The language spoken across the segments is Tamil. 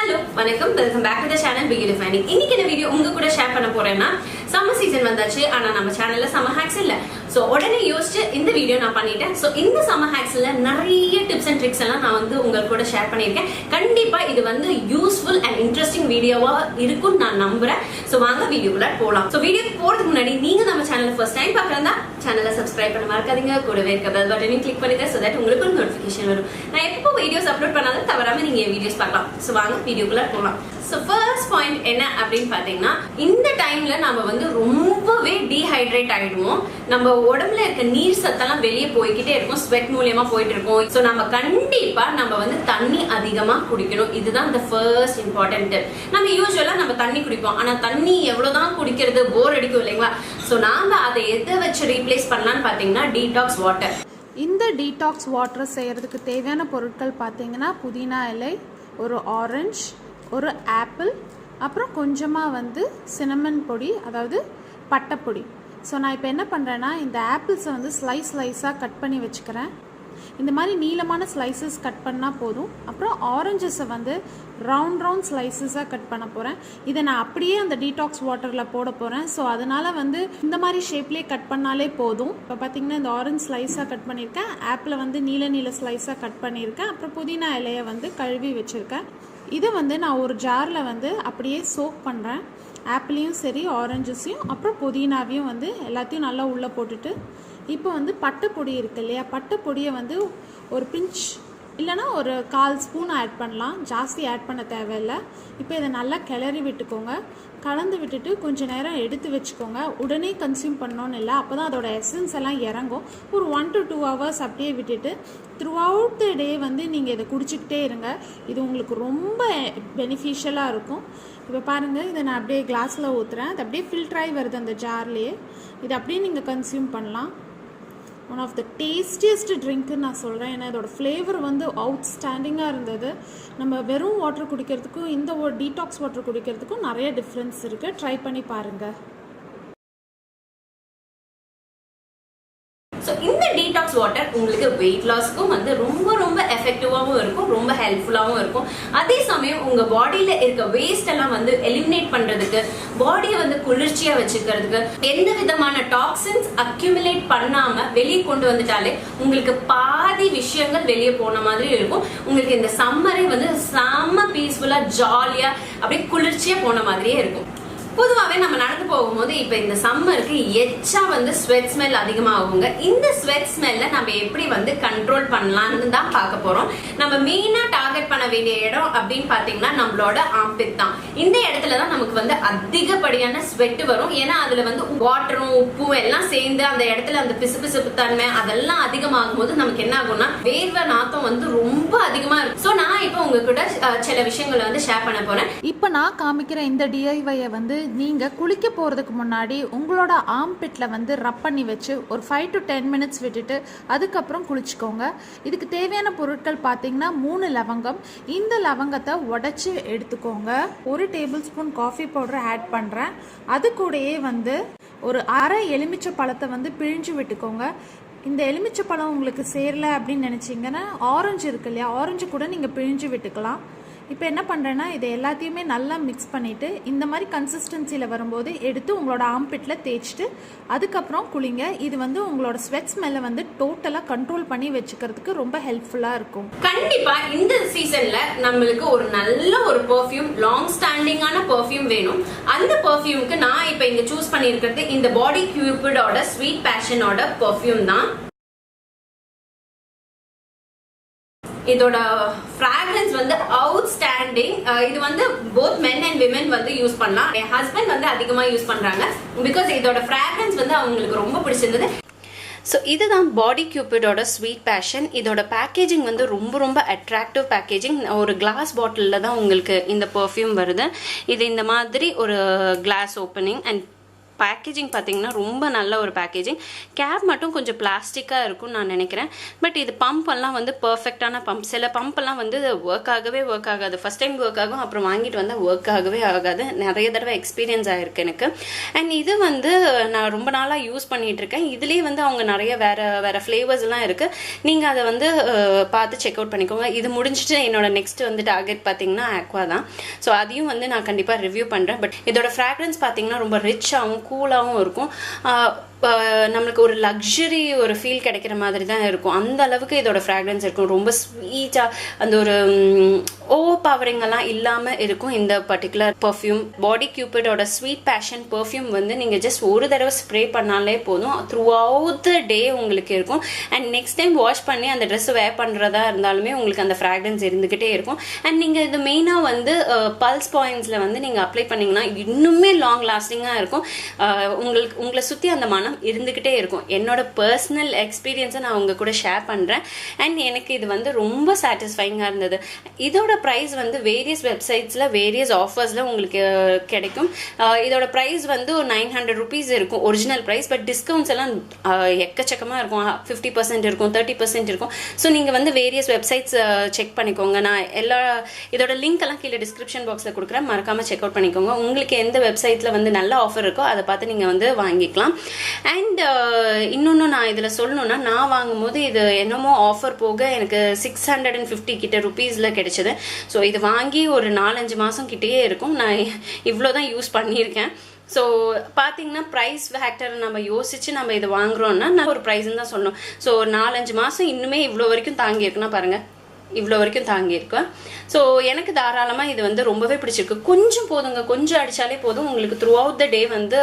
Hello, welcome back to the channel Gingely. இன்னைக்கு இந்த வீடியோ உங்க கூட ஷேர் பண்ண போறேன்னா சம்மர் சீசன் வந்தாச்சு ஆனா நம்ம சேனல்ல சம்மர் ஹேக்ஸ் இல்ல. சோ உடனே யோசிச்சு இந்த வீடியோ நான் பண்ணிட்டேன். சோ இந்த சம்மர் ஹேக்ஸ்ல நிறைய டிப்ஸ் அண்ட் ட்ரிக்ஸ் எல்லாம் நான் உங்க கூட ஷேர் பண்ணிருக்கேன். கண்டிப்பா இது யூஸ்ஃபுல் அண்ட் இன்ட்ரெஸ்டிங் வீடியோவா இருக்கும்னு நான் நம்புறேன். சோ வாங்க வீடியோக்குள்ள போலாம். சோ வீடியோக்கு போறதுக்கு முன்னாடி நீங்க நம்ம சேனலை ஃபர்ஸ்ட் டைம் பார்க்கறதா சேனலை சப்ஸ்கிரைப் பண்ண மறக்காதீங்க. கூடவே இருக்க பெல் பட்டனையும் கிளிக் பண்ணுங்க so that உங்களுக்கு ஒரு நோட்டிஃபிகேஷன் வரும். நான் எப்போ வீடியோஸ் அப்லோட் பண்ணாலும் தவறாம நீங்க வீடியோஸ் பார்க்கலாம். சோ வாங்க வீடியோக்குள்ள போலாம். சோ ஃபர்ஸ்ட் பாயிண்ட் என்ன அப்படின்னு பாத்தீங்கன்னா இந்த டைம்ல நம்ம ரொம்பவே டீஹைட்ரேட் ஆயிடுவோம். நம்ம உடம்புல இருக்க நீர் சத்தெல்லாம் வெளியே போய்கிட்டே இருக்கும், ஸ்வெட் மூலியமா போயிட்டு இருக்கும். சோ நம்ம கண்டிப்பா நம்ம தண்ணி அதிகமா குடிக்கணும். இதுதான் the first important tip. நம்ம யூசுவலா நம்ம தண்ணி குடிப்போம், ஆனா தண்ணி எவ்வளவுதான் குடிக்கிறது போர் அடிக்கும் இல்லைங்களா? சோ நாம அதை எதை வச்சு ரீப்ளேஸ் பண்ணலாம்னு பாத்தீங்கன்னா டீடாக்ஸ் வாட்டர். இந்த டீடாக்ஸ் வாட்டர் செய்யறதுக்கு தேவையான பொருட்கள் பாத்தீங்கன்னா புதினா இலை, ஒரு ஆரஞ்சு, ஒரு ஆப்பிள், அப்புறம் கொஞ்சமாக சினமன் பொடி, அதாவது பட்டைப்பொடி. ஸோ நான் இப்போ என்ன பண்ணுறேன்னா இந்த ஆப்பிள்ஸை ஸ்லைஸாக கட் பண்ணி வச்சுக்கிறேன். இந்த மாதிரி நீளமான ஸ்லைசஸ் கட் பண்ணால் போதும். அப்புறம் ஆரஞ்சஸை ரவுண்ட் ஸ்லைசஸாக கட் பண்ண போகிறேன். இதை நான் அப்படியே அந்த டீடாக்ஸ் வாட்டரில் போட போகிறேன். ஸோ அதனால் இந்த மாதிரி ஷேப்லேயே கட் பண்ணாலே போதும். இப்போ பார்த்தீங்கன்னா இந்த ஆரஞ்சு ஸ்லைஸாக கட் பண்ணியிருக்கேன், ஆப்பிளை நீல ஸ்லைஸாக கட் பண்ணியிருக்கேன், அப்புறம் புதினா இலையை கழுவி வச்சுருக்கேன். இதை நான் ஒரு ஜாரில் அப்படியே சோக் பண்ணுறேன். ஆப்பிளையும் சரி ஆரஞ்சஸையும் அப்புறம் புதினாவையும் எல்லாத்தையும் நல்லா உள்ளே போட்டுட்டு இப்போ பட்டைப்பொடி இருக்கு இல்லையா, பட்டைப்பொடியை ஒரு பிஞ்ச் இல்லைனா ஒரு 1/4 ஸ்பூன் ஆட் பண்ணலாம், ஜாஸ்தி ஆட் பண்ண தேவையில்லை. இப்போ இதை நல்லா கிளறி விட்டுக்கோங்க. கலந்து விட்டுட்டு கொஞ்சம் நேரம் எடுத்து வச்சுக்கோங்க. உடனே கன்சியூம் பண்ணோன்னு இல்லை, அப்போ தான் அதோட எசன்ஸ் எல்லாம் இறங்கும். ஒரு 1 to 2 hours அப்படியே விட்டுட்டு த்ரூ அவுட் த டே நீங்கள் இதை குடிச்சிக்கிட்டே இருங்க. இது உங்களுக்கு ரொம்ப பெனிஃபிஷியலாக இருக்கும். இப்போ பாருங்கள், இதை நான் அப்படியே கிளாஸில் ஊற்றுறேன். அது அப்படியே ஃபில்டராகி வருது அந்த ஜார்லேயே. இது அப்படியே நீங்கள் கன்சியூம் பண்ணலாம். ஒன் ஆஃப் த டேஸ்டியஸ்ட் ட்ரிங்க்குன்னு நான் சொல்கிறேன். ஏன்னா இதோட ஃப்ளேவர் அவுட்ஸ்டாண்டிங்காக இருந்தது. நம்ம வெறும் வாட்டர் குடிக்கிறதுக்கும் இந்த டீடாக்ஸ் வாட்டர் குடிக்கிறதுக்கும் நிறைய டிஃப்ரென்ஸ் இருக்குது. ட்ரை பண்ணி பாருங்கள். ஸோ இந்த டீடாக்ஸ் வாட்டர் உங்களுக்கு வெயிட் லாஸ்க்கும் ரொம்ப ரொம்ப எஃபெக்டிவாகவும் இருக்கும், ரொம்ப ஹெல்ப்ஃபுல்லாகவும் இருக்கும். அதே சமயம் உங்க பாடியில இருக்க வேஸ்ட் எல்லாம் எலிமினேட் பண்றதுக்கு, பாடியை குளிர்ச்சியா வச்சுக்கிறதுக்கு, எந்த விதமான டாக்ஸின்ஸ் அக்யூமுலேட் பண்ணாம வெளியே கொண்டு வந்துட்டாலே உங்களுக்கு பாதி விஷயங்கள் வெளியே போன மாதிரி இருக்கும். உங்களுக்கு இந்த சம்மரே செம்ம பீஸ்ஃபுல்லா ஜாலியா அப்படியே குளிர்ச்சியா போன மாதிரியே இருக்கும். பொதுவாகவே நம்ம நடந்து போகும்போது இப்ப இந்த சம்மருக்கு எச்சா ஸ்வெட் ஸ்மெல் அதிகமாகுங்க. இந்த ஸ்வெட் ஸ்மெல்ல நம்ம எப்படி கண்ட்ரோல் பண்ணலாம்னு தான் பார்க்க போறோம். நம்ம மெயினா டார்கெட் பண்ண வேண்டிய இடம் அப்படின்னு பாத்தீங்கன்னா நம்மளோட ஆம்பிட் தான். இந்த இடத்துல தான் நமக்கு அதிகப்படியான ஸ்வெட் வரும். ஏன்னா அதுல வாட்டரும் உப்பும் எல்லாம் சேர்ந்து அந்த இடத்துல அந்த பிசுபிசுப்பு தன்மை அதெல்லாம் அதிகமாகும் போது நமக்கு என்ன ஆகும்னா வேர்வை நாத்தம் ரொம்ப அதிகமா இருக்கும். சோ நான் இப்ப உங்க கூட சில விஷயங்களை ஷேர் பண்ண போறேன். இப்ப நான் காமிக்கிற இந்த டிஐவையை நீங்க குளிக்க போறதுக்கு முன்னாடி உங்களோட ஆம்பிட்ல ரப் பண்ணி வச்சு ஒரு 5 to 10 minutes விட்டுட்டு அதுக்கப்புறம் குளிச்சுக்கோங்க. இதுக்கு தேவையான பொருட்கள் பார்த்தீங்கன்னா 3 லவங்கம். இந்த லவங்கத்தை உடைச்சு எடுத்துக்கோங்க. 1 tablespoon coffee powder add பண்றேன். அது கூடயே ஒரு அரை எலுமிச்சை பழத்தை பிழிஞ்சு விட்டுக்கோங்க. இந்த எலுமிச்சை பழம் உங்களுக்கு சேரல அப்படின்னு நினைச்சீங்கன்னா ஆரஞ்சு இருக்கு இல்லையா, ஆரஞ்சு கூட நீங்க பிழிஞ்சு விட்டுக்கலாம். இப்போ என்ன பண்ணுறேன்னா இதை எல்லாத்தையுமே நல்லா மிக்ஸ் பண்ணிவிட்டு இந்த மாதிரி கன்சிஸ்டன்சியில் வரும்போது எடுத்து உங்களோட ஆம்பிட்டில் தேய்ச்சிட்டு அதுக்கப்புறம் குளிங்க. இது உங்களோட ஸ்வெட் ஸ்மெல்லை டோட்டலாக கண்ட்ரோல் பண்ணி வச்சுக்கிறதுக்கு ரொம்ப ஹெல்ப்ஃபுல்லாக இருக்கும். கண்டிப்பாக இந்த சீசனில் நம்மளுக்கு ஒரு நல்ல ஒரு பெர்ஃப்யூம், லாங் ஸ்டாண்டிங்கான பெர்ஃப்யூம் வேணும். அந்த பெர்ஃப்யூமுக்கு நான் இப்போ இங்கே சூஸ் பண்ணியிருக்கிறது இந்த பாடி கியூபிடோட ஸ்வீட் பேஷனோட பெர்ஃப்யூம் தான். இதோட ஃப்ராக்ரன்ஸ் அவுட்ஸ்டாண்டிங். இது both men and women use பண்ணலாம். என் ஹஸ்பண்ட் அதிகமா யூஸ் பண்றாங்க பிகாஸ் இதோட ஃப்ராக்ரன்ஸ் அவங்களுக்கு ரொம்ப பிடிச்சிருந்தது. ஸோ இதுதான் பாடி கியூபிடோட ஸ்வீட் பேஷன். இதோட பேக்கேஜிங் ரொம்ப ரொம்ப அட்ராக்டிவ் பேக்கேஜிங். ஒரு கிளாஸ் பாட்டிலில் தான் உங்களுக்கு இந்த பெர்ஃப்யூம் வருது. இது இந்த மாதிரி ஒரு கிளாஸ் ஓப்பனிங் அண்ட் பேக்கேஜிங் பார்த்தீங்கன்னா ரொம்ப நல்ல ஒரு பேக்கேஜிங். கேப் மட்டும் கொஞ்சம் பிளாஸ்டிக்காக இருக்கும்னு நான் நினைக்கிறேன். பட் இது பம்ப் எல்லாம் வந்து பர்ஃபெக்டான பம்ப். சில பம்ப் எல்லாம் வந்து ஒர்க் ஆகாது. ஃபர்ஸ்ட் டைம் ஒர்க் ஆகும், அப்புறம் வாங்கிட்டு வந்தால் ஒர்க் ஆகாது. நிறைய தடவை எக்ஸ்பீரியன்ஸ் ஆயிருக்கு எனக்கு. அண்ட் இது வந்து நான் ரொம்ப நாளாக யூஸ் பண்ணிட்டு இருக்கேன். இதுலேயே வந்து அவங்க நிறைய வேற ஃப்ளேவர்ஸ் எல்லாம் இருக்கு. நீங்கள் அதை வந்து பார்த்து செக் அவுட் பண்ணிக்கோங்க. இது முடிஞ்சிட்டு என்னோட நெக்ஸ்ட் வந்து டார்கெட் பார்த்தீங்கன்னா ஆக்வா தான். ஸோ அதையும் வந்து நான் கண்டிப்பாக ரிவ்யூ பண்ணுறேன். பட் இதோட ஃப்ராக்ரன்ஸ் பார்த்தீங்கன்னா ரொம்ப ரிச்சாகவும் கூலாகவும் இருக்கும். நம்மளுக்கு ஒரு லக்ஸரி ஒரு ஃபீல் கிடைக்கிற மாதிரி தான் இருக்கும். அந்த அளவுக்கு இதோட ஃப்ராக்ரன்ஸ் இருக்கும். ரொம்ப ஸ்வீட்டாக அந்த ஒரு ஓவர் பவரிங் எல்லாம் இல்லாமல் இருக்கும் இந்த பர்டிகுலர் பர்ஃப்யூம். பாடி கியூபிடோட ஸ்வீட் பேஷன் பர்ஃப்யூம் வந்து நீங்கள் ஜஸ்ட் ஒரு தடவை ஸ்ப்ரே பண்ணாலே போதும், த்ரூ அவுட் த டே உங்களுக்கு இருக்கும். அண்ட் நெக்ஸ்ட் டைம் வாஷ் பண்ணி அந்த ட்ரெஸ் வேர் பண்ணுறதா இருந்தாலுமே உங்களுக்கு அந்த ஃப்ராக்ரன்ஸ் இருந்துக்கிட்டே இருக்கும். அண்ட் நீங்கள் இது மெயினாக வந்து பல்ஸ் பாயிண்ட்ஸில் வந்து நீங்கள் அப்ளை பண்ணிங்கன்னா இன்னுமே லாங் லாஸ்டிங்காக இருக்கும். உங்களை சுற்றி அந்த மனம் இருந்துகிட்டே இருக்கும். என்னோட பர்சனல் எக்ஸ்பீரியன்ஸை நான் உங்க கூட ஷேர் பண்றேன். அண்ட் எனக்கு இது வந்து ரொம்ப சாட்டிஸ்ஃபைங்காக இருந்தது. இதோட ப்ரைஸ் வந்து வேரியஸ் வெப்சைட்ஸ்ல வேரியஸ் ஆஃபர்ஸ்ல உங்களுக்கு கிடைக்கும். இதோட ப்ரைஸ் வந்து ஒரு 900 rupees இருக்கும் ஒரிஜினல் ப்ரைஸ். பட் டிஸ்கவுண்ட்ஸ் எல்லாம் எக்கச்சக்கமாக இருக்கும். 50% இருக்கும், 30% இருக்கும். ஸோ நீங்கள் வந்து வேரியஸ் வெப்சைட்ஸ் செக் பண்ணிக்கோங்க. நான் இதோட லிங்க் எல்லாம் கீழே டிஸ்கிரிப்ஷன் பாக்ஸில் கொடுக்குறேன், மறக்காம செக் அவுட் பண்ணிக்கோங்க. உங்களுக்கு எந்த வெப்சைட்ல வந்து நல்ல ஆஃபர் இருக்கோ அதை பார்த்து நீங்கள் வந்து வாங்கிக்கலாம். அண்ட் இன்னொன்று நான் இதில் சொல்லணும்னா, நான் வாங்கும் போது இது என்னமோ ஆஃபர் போக எனக்கு 650 கிட்ட ருபீஸில் கிடைச்சது. ஸோ இது வாங்கி ஒரு 4-5 மாதம் கிட்டேயே இருக்கும். நான் இவ்வளோ தான் யூஸ் பண்ணியிருக்கேன். ஸோ பார்த்தீங்கன்னா ப்ரைஸ் ஃபேக்டர் நம்ம யோசிச்சு நம்ம இதை வாங்குறோம்னா நான் ஒரு ப்ரைஸ்ன்னு தான் சொல்லணும். ஸோ 4-5 மாதம் இன்னுமே இவ்வளோ வரைக்கும் தாங்கியிருக்குன்னா பாருங்கள், இவ்வளோ வரைக்கும் தாங்கியிருக்கேன். ஸோ எனக்கு தாராளமாக இது வந்து ரொம்பவே பிடிச்சிருக்கு. கொஞ்சம் போதுங்க, கொஞ்சம் அடித்தாலே போதும், உங்களுக்கு த்ரூ அவுட் த டே வந்து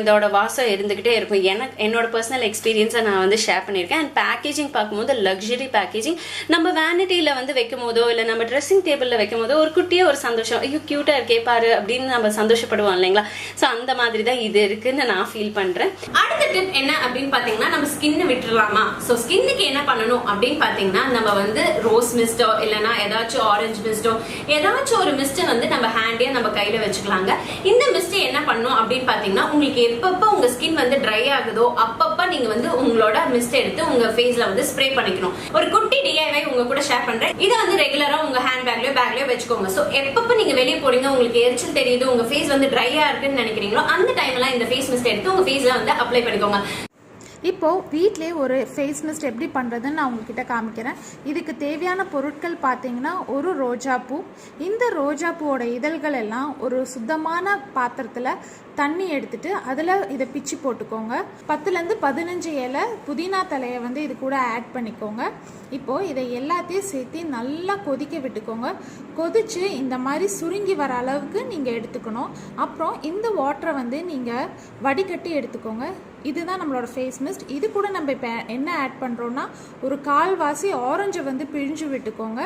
இதோட வாசம் இருந்துக்கிட்டே இருக்கும். என்னோட பர்சனல் எக்ஸ்பீரியன்ஸை நான் வந்து ஷேர் பண்ணியிருக்கேன். அண்ட் பேக்கேஜிங் பார்க்கும்போது லக்ஸரி பேக்கேஜிங். நம்ம வேனிட்டியில் வந்து வைக்கும் போதோ இல்லை நம்ம ட்ரெஸ்ஸிங் டேபிளில் வைக்கும் போதோ ஒரு குட்டியே ஒரு சந்தோஷம், ஐயோ க்யூட்டாக இருக்கே பாரு அப்படின்னு நம்ம சந்தோஷப்படுவோம் இல்லைங்களா? ஸோ அந்த மாதிரி தான் இது இருக்குன்னு நான் ஃபீல் பண்ணுறேன். அடுத்த டிப் என்ன அப்படின்னு பார்த்தீங்கன்னா, நம்ம ஸ்கின்னை விட்டுடலாமா? ஸோ ஸ்கின்னுக்கு என்ன பண்ணணும் அப்படின்னு பார்த்தீங்கன்னா, நம்ம வந்து ரோஸ் மிஸ்டோ இல்லைன்னா ஏதாச்சும் ஆரஞ்சு மிஸ்டோ ஏதாச்சும் ஒரு மிஸ்ட் வந்து நம்ம ஹேண்டே நம்ம கையில வச்சுக்கலாங்க. இந்த மிஸ்ட் என்ன பண்ணும் அப்படின்னு பாத்தீங்கன்னா, உங்களுக்கு எப்பப்ப உங்க ஸ்கின் வந்து ட்ரை ஆகுதோ அப்பப்ப நீங்க வந்து உங்களோட மிஸ்ட் எடுத்து உங்க ஃபேஸ்ல வந்து ஸ்ப்ரே பண்ணிக்கணும். ஒரு குட்டி DIY உங்க கூட ஷேர் பண்றேன். இதை வந்து ரெகுலரா உங்க ஹேண்ட் பேக்லயோ வச்சுக்கோங்க. சோ எப்பப்ப நீங்க வெளியே போறீங்க, உங்களுக்கு எரிச்சல் தெரியுது, உங்க ஃபேஸ் வந்து ட்ரையா இருக்குன்னு நினைக்கிறீங்களோ அந்த டைம்ல இந்த ஃபேஸ் மிஸ்ட் எடுத்து உங்க ஃபேஸ்ல வந்து அப்ளை பண்ணிக்கோங்க. இப்போது வீட்டிலே ஒரு ஃபேஸ் மிஸ்ட் எப்படி பண்ணுறதுன்னு நான் உங்ககிட்ட காமிக்கிறேன். இதுக்கு தேவையான பொருட்கள் பார்த்தீங்கன்னா, ஒரு ரோஜாப்பூ. இந்த ரோஜாப்பூவோட இதழ்கள் எல்லாம் ஒரு சுத்தமான பாத்திரத்தில் தண்ணி எடுத்துட்டு அதில் இதை பிச்சு போட்டுக்கோங்க. 10லேருந்து 15 இலை புதினா தலையை வந்து இது கூட ஆட் பண்ணிக்கோங்க. இப்போது இதை எல்லாத்தையும் சேர்த்து நல்லா கொதிக்க விட்டுக்கோங்க. கொதித்து இந்த மாதிரி சுருங்கி வர அளவுக்கு நீங்கள் எடுத்துக்கணும். அப்புறம் இந்த வாட்டரை வந்து நீங்கள் வடிகட்டி எடுத்துக்கோங்க. இதுதான் நம்மளோட ஃபேஸ் மிஸ்ட். இது கூட நம்ம இப்போ என்ன ஆட் பண்ணுறோன்னா, ஒரு கால்வாசி ஆரஞ்சை வந்து பிழிஞ்சு விட்டுக்கோங்க.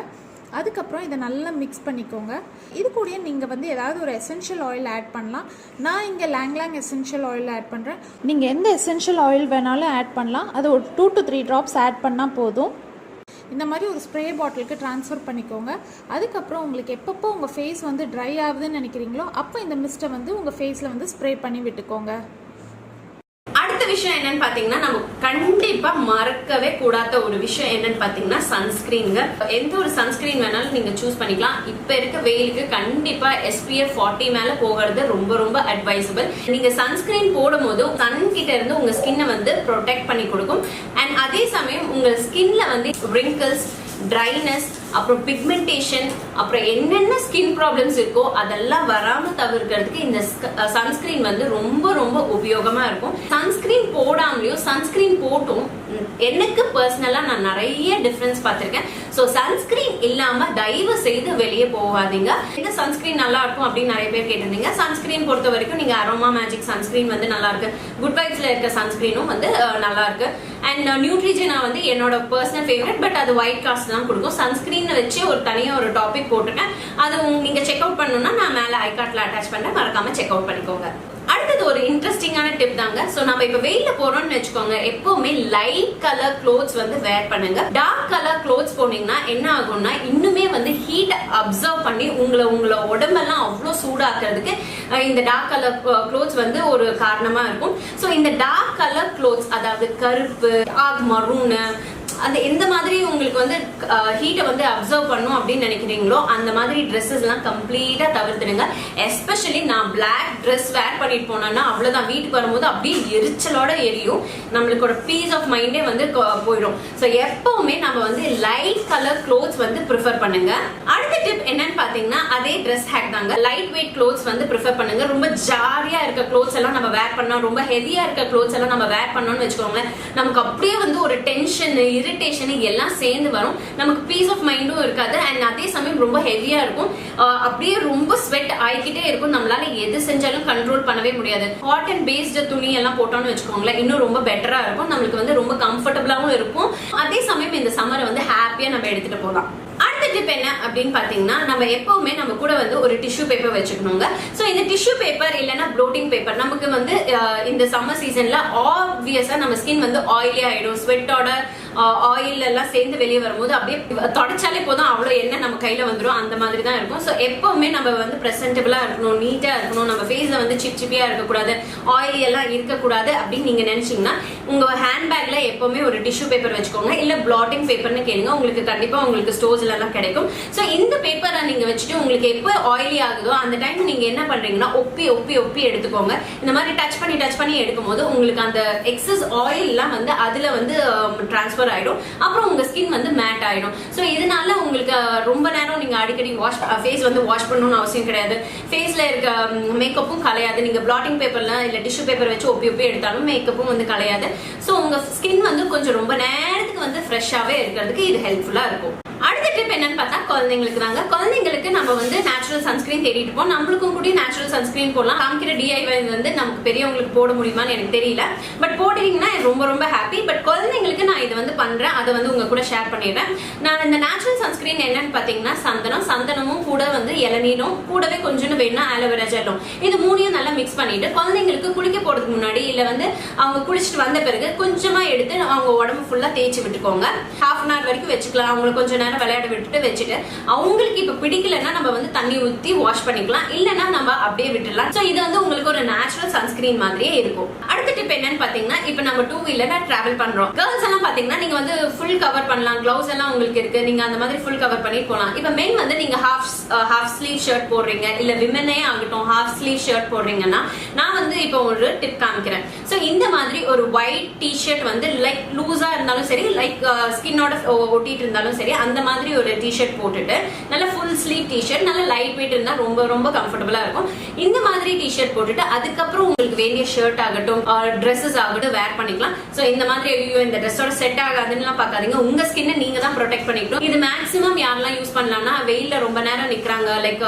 அதுக்கப்புறம் இதை நல்லா மிக்ஸ் பண்ணிக்கோங்க. இது கூட நீங்கள் வந்து ஏதாவது ஒரு எசென்ஷியல் ஆயில் ஆட் பண்ணலாம். நான் இங்கே லாங் எசென்ஷியல் ஆயில் ஆட் பண்ணுறேன். நீங்கள் எந்த எசென்ஷியல் ஆயில் வேணாலும் ஆட் பண்ணலாம். அது ஒரு 2 to 3 drops ஆட் பண்ணால் போதும். இந்த மாதிரி ஒரு ஸ்ப்ரே பாட்டிலுக்கு ட்ரான்ஸ்ஃபர் பண்ணிக்கோங்க. அதுக்கப்புறம் உங்களுக்கு எப்பப்போ உங்கள் ஃபேஸ் வந்து ட்ரை ஆகுதுன்னு நினைக்கிறீங்களோ அப்போ இந்த மிஸ்ட்டை வந்து உங்கள் ஃபேஸில் வந்து ஸ்ப்ரே பண்ணி விட்டுக்கோங்க. விஷயம் என்னன்னு பாத்தீங்கன்னா, நம்ம கண்டிப்பா மறக்கவே கூடாத ஒரு விஷயம் என்னன்னு பாத்தீங்கன்னா சன்ஸ்கிரீன்ங்க. எந்த ஒரு சன்ஸ்கிரீன் வேணாலும் நீங்க சூஸ் பண்ணிக்கலாம். இப்ப இருக்க வெயிலுக்கு கண்டிப்பா SPF 40 மேல போகிறது ரொம்ப ரொம்ப அட்வைசபிள். நீங்க சன்ஸ்கிரீன் போடும் போது சன் கிட்ட இருந்து உங்க ஸ்கின்னை வந்து ப்ரொடெக்ட் பண்ணி கொடுக்கும். அண்ட் அதே சமயம் உங்க ஸ்கின்ல வந்து wrinkles, dryness, அப்புறம் பிக்மெண்டேஷன், அப்புறம் என்னென்ன ஸ்கின் ப்ராப்ளம்ஸ் இருக்கோ அதெல்லாம் வராம தவிர்க்கிறதுக்கு இந்த சன்ஸ்கிரீன் வந்து ரொம்ப ரொம்ப உபயோகமா இருக்கும். சன்ஸ்கிரீன் போடாமலையும் சன்ஸ்கிரீன் போட்டும் எனக்கு பர்சனலா நான் நிறைய டிஃபரன்ஸ் பார்த்திருக்கேன். ஸோ சன்ஸ்கிரீன் இல்லாம தயவு செய்து வெளியே போகாதீங்க. இந்த சன்ஸ்கிரீன் நல்லா இருக்கும் அப்படின்னு நிறைய பேர் கேட்டிருந்தீங்க. சன்ஸ்கிரீன் பொறுத்த வரைக்கும் நீங்க அரோமா மேஜிக் சன்ஸ்கிரீன் வந்து நல்லா இருக்கு. குட் வைப்ஸ்ல இருக்க சன்ஸ்கிரீனும் வந்து நல்லா இருக்கு. அண்ட் நியூட்ரிஜனா வந்து என்னோட பர்சனல் ஃபேவரட். பட் அது ஒயிட் காஸ்ட் தான் கொடுக்கும். சன்ஸ்கிரீன் வச்சு ஒரு தனியா ஒரு டாபிக் போட்டுருக்கேன். அது நீங்க செக் அவுட் பண்ணணும்னா நான் மேல ஐகார்ட்ல அட்டாச் பண்றேன், மறக்காம செக் அவுட் பண்ணிக்கோங்க. அடுத்த அடுத்தது ஒரு இன்ட்ரெஸ்டிங்கான டிப் தாங்க. சோ நம்ம இப்ப வெயில போறோம்னு வெச்சுக்கோங்க, எப்பவுமே லைட் கலர் க்ளோத்ஸ் வந்து வேர் பண்ணுங்க. டார்க் கலர் க்ளோத்ஸ் போனீங்கன்னா என்ன ஆகும்னா இன்னுமே வந்து ஹீட் அப்சர்வ் பண்ணி உங்களோட உடம்பெல்லாம் அவ்வளவு சூடாக்குறதுக்கு இந்த டார்க் கலர் க்ளோத்ஸ் வந்து ஒரு காரணமா இருக்கும். சோ இந்த டார்க் கலர் க்ளோத்ஸ், அதாவது கருப்பு, டார்க் மரூன், அந்த எந்த மாதிரி உங்களுக்கு வந்து ஹீட்டை வந்து அப்சர்வ் பண்ணும் அப்படின்னு நினைக்கிறீங்களோ அந்த மாதிரி ட்ரெஸ்ஸஸ் எல்லாம் கம்ப்ளீட்டா தவிர்த்துடுங்க. எஸ்பெஷலி நான் பிளாக் ட்ரெஸ் வேர் பண்ணிட்டு போனேன்னா அவ்வளவுதான், வீட்டுக்கு வரும்போது அப்படியே எரிச்சலோட எரியும், நம்மளுக்கு பீஸ் ஆஃப் மைண்டே வந்து போயிடும். ஸோ எப்பவுமே நம்ம வந்து லைட் கலர் க்ளோத்ஸ் வந்து ப்ரிஃபர் பண்ணுங்க. அடுத்த டிப் என்னன்னு பாத்தீங்கன்னா அதே ட்ரெஸ் ஹேக் தாங்க. லைட் வெயிட் க்ளோத்ஸ் வந்து ப்ரிஃபர் பண்ணுங்க. ரொம்ப ஜாலியா இருக்க க்ளோத்ஸ் எல்லாம் நம்ம வேர் பண்ணோம், ரொம்ப ஹெவியா இருக்க க்ளோத்ஸ் எல்லாம் நம்ம வேர் பண்ணோம்னு வச்சுக்கோங்களேன், நமக்கு அப்படியே வந்து ஒரு டென்ஷன், இரிட்டேஷன் எல்லாம் சேர்ந்து வரும். நமக்கு பீஸ் ஆஃப் மைண்டும் இருக்காது. அண்ட் அதே சமயம் ரொம்ப ஹெவியா இருக்கும், அப்படியே ரொம்ப ஸ்வெட் ஆகிக்கிட்டே இருக்கும். நம்மளால எது செஞ்சாலும் கண்ட்ரோல் பண்ணவே முடியாது. காட்டன் பேஸ்டு துணி எல்லாம் போட்டோம்னு வச்சுக்கோங்களேன், இன்னும் ரொம்ப பெட்டரா இருக்கும். நம்மளுக்கு வந்து ரொம்ப கம்ஃபர்டபுளாவும் இருக்கும். அதே சமயம் இந்த சம்மரை வந்து ஹாப்பியா நம்ம எடுத்துட்டு போகலாம். அடுத்த டிப் என்ன அப்படின்னு பாத்தீங்கன்னா, நம்ம எப்பவுமே நம்ம கூட வந்து ஒரு டிஷ்யூ பேப்பர் வச்சுக்கணுங்க. சோ இந்த டிஷ்யூ பேப்பர் இல்லைன்னா ப்ளோட்டிங் பேப்பர் நமக்கு வந்து இந்த சம்மர் சீசன்ல ஆப்வியஸா நம்ம ஸ்கின் வந்து ஆயிலி ஆயிடும். ஸ்வெட்டோட ஆயில் எல்லாம் சேர்ந்து வெளியே வரும்போது அப்படியே தொடச்சாலே போதும் அவ்வளவு எண்ணெய் நம்ம கையில வந்துடும், அந்த மாதிரி தான் இருக்கும். ஸோ எப்பவுமே நம்ம வந்து பிரசன்டபிளா இருக்கணும், நீட்டா இருக்கணும், நம்ம ஃபேஸ்ல வந்து சிப்சிப்பியா இருக்கக்கூடாது, ஆயில் எல்லாம் இருக்கக்கூடாது அப்படின்னு நீங்க நினைச்சீங்கன்னா உங்க ஹேண்ட்பேக்ல எப்பவுமே ஒரு டிஷ்யூ பேப்பர் வச்சுக்கோங்க. இல்ல ப்ளாட்டிங் பேப்பர்னு கேளுங்க, உங்களுக்கு கண்டிப்பா உங்களுக்கு ஸ்டோர்ஸ்ல எல்லாம் கிடைக்கும். ஸோ இந்த பேப்பரை நீங்க வச்சுட்டு உங்களுக்கு எப்போ ஆயிலி ஆகுதோ அந்த டைம் நீங்க என்ன பண்றீங்கன்னா ஒப்பி ஒப்பி ஒப்பி எடுத்துக்கோங்க. இந்த மாதிரி டச் பண்ணி எடுக்கும் போது உங்களுக்கு அந்த எக்ஸஸ் ஆயில் எல்லாம் வந்து அதுல வந்து டிரான்ஸ்பர் ஆயிடும். அப்புறம் உங்க ஸ்கின் வந்து மேட் ஆயிடும். சோ இதனால உங்களுக்கு ரொம்ப நேரம் நீங்க அடிக்கடி ஃபேஸ் வந்து வாஷ் பண்ணணும்னு அவசியம் கிடையாது. ஃபேஸ்ல இருக்க மேக்கப்பும் கலையாது. நீங்க பிளாட்டிங் பேப்பர்ல இல்ல டிஷ்யூ பேப்பர் வச்சு ஒப்பி ஒப்பி எடுத்தாலும் மேக்கப்பும் வந்து கலையாது. சோ உங்க ஸ்கின் வந்து கொஞ்சம் ரொம்ப நேரத்துக்கு வந்து ஃப்ரெஷ்ஷாவே இருக்கிறதுக்கு இது ஹெல்ப்ஃபுல்லா இருக்கும். அடுத்த டிப் என்னன்னு பார்த்தா குழந்தைங்களுக்கு தாங்க. குழந்தைங்களுக்கு நம்ம வந்து நேச்சுரல் சன்ஸ்கிரீன் தேடிட்டு இருப்போம். நம்மளுக்கும் கூட நேச்சுரல் சன்ஸ்கிரீன் போடலாம். காமிக்கிற டிஐவை வந்து நமக்கு பெரியவங்களுக்கு போட முடியுமான்னு எனக்கு தெரியல, பட் போடுறீங்கன்னா ரொம்ப ரொம்ப ஹாப்பி. பட் குழந்தைங்களுக்கு நான் இது வந்து பண்றேன், அதை வந்து உங்க கூட ஷேர் பண்ணிடுறேன். நான் இந்த நேச்சுரல் சன்ஸ்கிரீன் என்னன்னு பாத்தீங்கன்னா சந்தனமும் கூட வந்து இளநீரும் கூடவே கொஞ்சம் வேணா ஆலோவேரா ஜெல்லும், இது மூணையும் நல்லா மிக்ஸ் பண்ணிட்டு குழந்தைங்களுக்கு குளிக்க போறதுக்கு முன்னாடி இல்ல வந்து அவங்க குளிச்சுட்டு வந்த பிறகு கொஞ்சமா எடுத்து அவங்க உடம்பு ஃபுல்லா தேய்ச்சி விட்டுக்கோங்க. ஹாஃப் அன் ஹவர் வரைக்கும் வச்சுக்கலாம். அவங்களுக்கு கொஞ்சம் நேரம் விளையாட விட்டுட்டு வச்சுட்டு அவங்களுக்கு இப்ப பிடிக்கலன்னா நம்ம வந்து தண்ணி ஊத்தி வாஷ் பண்ணிக்கலாம், இல்லன்னா நம்ம அப்படியே விட்டுடலாம். சோ இது வந்து உங்களுக்கு ஒரு நேச்சுரல் சன்ஸ்கிரீன் மாதிரியே இருக்கும். அடுத்த டிப் என்னன்னு பாத்தீங்கன்னா, இப்ப நம்ம 2 வீலர்ல டிராவல் பண்றோம். கேர்ள்ஸ் எல்லாம் பாத்தீங்கன்னா நீங்க வந்து ஃபுல் கவர் பண்ணலாம், கிளவுஸ் எல்லாம் உங்களுக்கு இருக்கு, நீங்க அந்த மாதிரி ஃபுல் கவர் பண்ணி போலாம். இப்ப மென் வந்து நீங்க ஹாஃப் ஸ்லீவ் ஷர்ட் போடுறீங்க, இல்ல விமனே ஆகட்டும் ஹாஃப் ஸ்லீவ் ஷர்ட் போடுறீங்கன்னா நான் வந்து இப்போ ஒரு டிப் காமிக்கிறேன். சோ இந்த மாதிரி ஒரு ஒயிட் டி-ஷர்ட் வந்து லைக் லூஸா இருந்தாலும் சரி, லைக் ஸ்கின்னோட ஒட்டிட்டு இருந்தாலும் சரி, அந்த மாதிரி ஒரு டி-ஷர்ட் போட்டுட்டு நல்ல ஃபுல் ஸ்லீவ் டி-ஷர்ட் நல்ல லைட் வெயிட் இருந்தா ரொம்ப ரொம்ப கம்ஃபர்டபுளா இருக்கும். இந்த மாதிரி டி-ஷர்ட் போட்டுட்டு அதுக்கப்புறம் உங்களுக்கு வேண்டிய ஷர்ட் ஆகட்டும் ட்ரெஸ்ஸஸ் ஆகட்டும் வேர் பண்ணிக்கலாம். சோ இந்த மாதிரி ஐயோ இந்த ட்ரெஸ்ஸோட செட் ஆகாதுன்னு பாக்காதீங்க, உங்க ஸ்கின்னை நீங்க தான் ப்ரொடெக்ட் பண்ணிக்கணும். இது மேக்ஸிமம் யாரெல்லாம் யூஸ் பண்ணலாம்னா வெயில்ல ரொம்ப நேரம் நிக்கிறாங்க, லைக்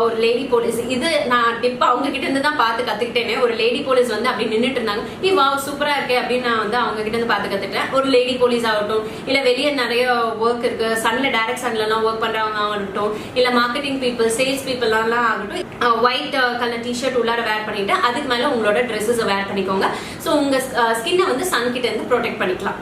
ஒரு லேடி போலீஸ், இது நான் டிப் அவங்க கிட்ட இருந்து தான் பார்த்து கத்துக்கிட்டேனே. ஒரு லேடி போலீஸ் வந்து அப்படி நின்னுட்டு இருந்தாங்க, வா சூப்பரா இருக்கே அப்படின்னு நான் வந்து அவங்க கிட்ட இருந்து பார்த்து கத்துக்கிட்டேன். ஒரு லேடி போலீஸ் ஆகட்டும், இல்ல வெளியே நிறைய ஒர்க் இருக்கு, சன்ல டைரக்ட் சன்ல எல்லாம் ஒர்க் பண்றவங்க ஆகட்டும், இல்ல மார்க்கெட்டிங் பீப்புள், சேல்ஸ் பீப்புள் எல்லாம் ஆகட்டும், ஒயிட் கலர் டி-ஷர்ட் உள்ளார வேர் பண்ணிட்டு அதுக்கு மேல உங்களோட ட்ரெஸ்ஸஸ் வேர் பண்ணிக்கோங்க. சோ உங்க ஸ்கின்னை வந்து சன் கிட்ட இருந்து ப்ரொடெக்ட் பண்ணிக்கலாம்.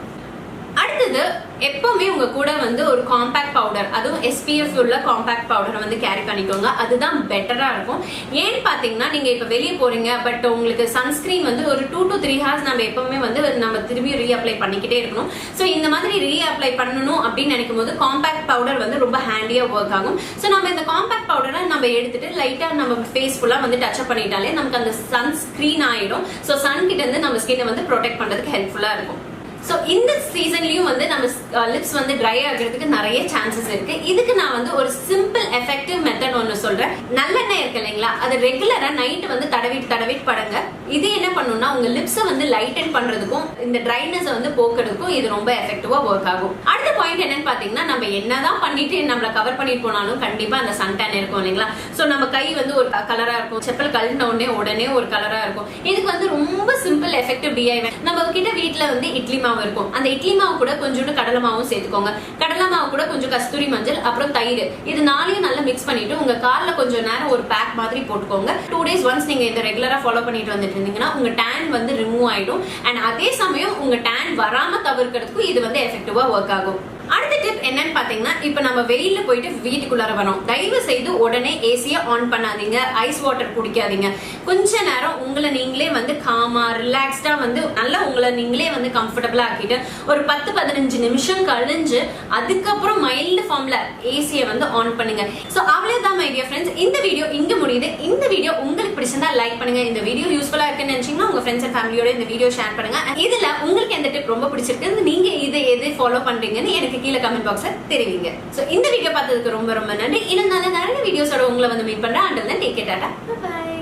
அடுத்தது எப்பவுமே உங்க கூட வந்து ஒரு காம்பாக்ட் பவுடர், அதுவும் SPF உள்ள காம்பாக்ட் பவுடரை வந்து கேரி பண்ணிக்கோங்க. அதுதான் பெட்டரா இருக்கும். ஏன்னு பாத்தீங்கன்னா நீங்க இப்ப வெளியே போறீங்க, பட் உங்களுக்கு சன்ஸ்கிரீன் வந்து ஒரு 2 to 3 hours நம்ம எப்பவுமே வந்து நம்ம திரும்பி ரீஅப்ளை பண்ணிக்கிட்டே இருக்கணும். சோ இந்த மாதிரி ரீஅப்ளை பண்ணணும் அப்படின்னு நினைக்கும் போது காம்பாக்ட் பவுடர் வந்து ரொம்ப ஹேண்டியா ஒர்க் ஆகும். சோ நம்ம இந்த காம்பாக்ட் பவுடரை நம்ம எடுத்துட்டு லைட்டா நம்ம ஃபேஸ் ஃபுல்லா வந்து டச் பண்ணிட்டாலே நமக்கு அந்த சன்ஸ்கிரீன் ஆயிடும். சோ சன் கிட்ட இருந்து நம்ம ஸ்கின்னை வந்து ப்ரொடெக்ட் பண்றதுக்கு ஹெல்ப்ஃபுல்லா இருக்கும். சோ இந்த சீசன்லயும் வந்து நம்ம லிப்ஸ் வந்து ட்ரை ஆகிறதுக்கு நிறைய சான்சஸ் இருக்கு. இதுக்கு நான் வந்து ஒரு சிம்பிள் எஃபெக்டிவ் மெத்தட் ஒன்னு சொல்றேன். நல்லெண்ணெய் இருக்கு இல்லைங்களா, அது ரெகுலரா நைட் வந்து தடவிட்டு படுங்க. இது என்ன பண்ணும்னா உங்க லிப்ஸை வந்து லைட்டன் பண்றதுக்கும் இந்த ட்ரைனஸ் வந்து போக்குறதுக்கும் இது ரொம்ப எஃபெக்டிவா ஒர்க் ஆகும். அடுத்த பாயிண்ட் என்னன்னு பாத்தீங்கன்னா, நம்ம என்னதான் பண்ணிட்டு நம்மள கவர் பண்ணிட்டு போனாலும் கண்டிப்பா அந்த சன்டான் இருக்கும் இல்லைங்களா. சோ நம்ம கை வந்து ஒரு கலரா இருக்கும், செப்பல் கழட்டின உடனே ஒரு கலரா இருக்கும். இதுக்கு வந்து ரொம்ப சிம்பிள் எஃபெக்டிவ் DIY. நம்ம கிட்ட வீட்டுல வந்து இட்லி மாவு மாவு இருக்கும். அந்த இட்லி மாவு கூட கொஞ்சோண்டு கடலை மாவும் சேர்த்துக்கோங்க. கடலை மாவு கூட கொஞ்சம் கஸ்தூரி மஞ்சள், அப்புறம் தயிர், இது 4யும் நல்லா மிக்ஸ் பண்ணிட்டு உங்க கால்ல கொஞ்சம் நேரம் ஒரு பேக் மாதிரி போட்டுக்கோங்க. 2 days ஒன்ஸ் நீங்க இதை ரெகுலரா ஃபாலோ பண்ணிட்டு வந்துட்டு இருந்தீங்கன்னா உங்க டேன் வந்து ரிமூவ் ஆயிடும். அண்ட் அதே சமயம் உங்க டேன் வராம தவிர்க்கிறதுக்கும் இது வந்து எஃபெக்டிவா ஒர்க் ஆகும். அடுத்த டிப் என்னன்னு பாத்தீங்கன்னா, இப்ப நம்ம வெயில்ல போயிட்டு வீட்டுக்குள்ளார வரோம். தயவு செய்து உடனே ஏசிய ஆன் பண்ணாதீங்க, ஐஸ் வாட்டர் குடிக்காதீங்க. கொஞ்ச நேரம் உங்களை நீங்களே வந்து காமா ரிலாக்ஸ்டா வந்து நல்லா உங்களை நீங்களே வந்து கம்ஃபர்டபுளா ஆக்கிட்டு ஒரு 10-15 நிமிஷம் கழிஞ்சு அதுக்கப்புறம் மைல்டு ஃபார்ம்ல ஏசியை வந்து ஆன் பண்ணுங்க. சோ அவ்வளவுதான் மை டியர் ஃப்ரெண்ட்ஸ், இந்த வீடியோ இங்க முடியுது. இந்த வீடியோ உங்களுக்கு பிடிச்சிருந்தா லைக் பண்ணுங்க. இந்த வீடியோ யூஸ்ஃபுல்லா இருக்குன்னு நினைச்சீங்கன்னா உங்க ஃப்ரெண்ட்ஸ் அண்ட் ஃபேமிலியோட இந்த வீடியோ ஷேர் பண்ணுங்க. இதுல உங்களுக்கு எந்த டிப் ரொம்ப பிடிச்சிருக்கு, நீங்க இதை எது ஃபாலோ பண்றீங்கன்னு எனக்கு கீழே கமெண்ட் பாக்ஸ்ல தெரிவிங்க. சோ இந்த வீடியோ பார்த்ததுக்கு ரொம்ப ரொம்ப நன்றி. இன்னும் நல்ல நிறைய வீடியோஸோட உங்களை வந்து மீட் பண்றேன். until then take care, Tata, bye bye.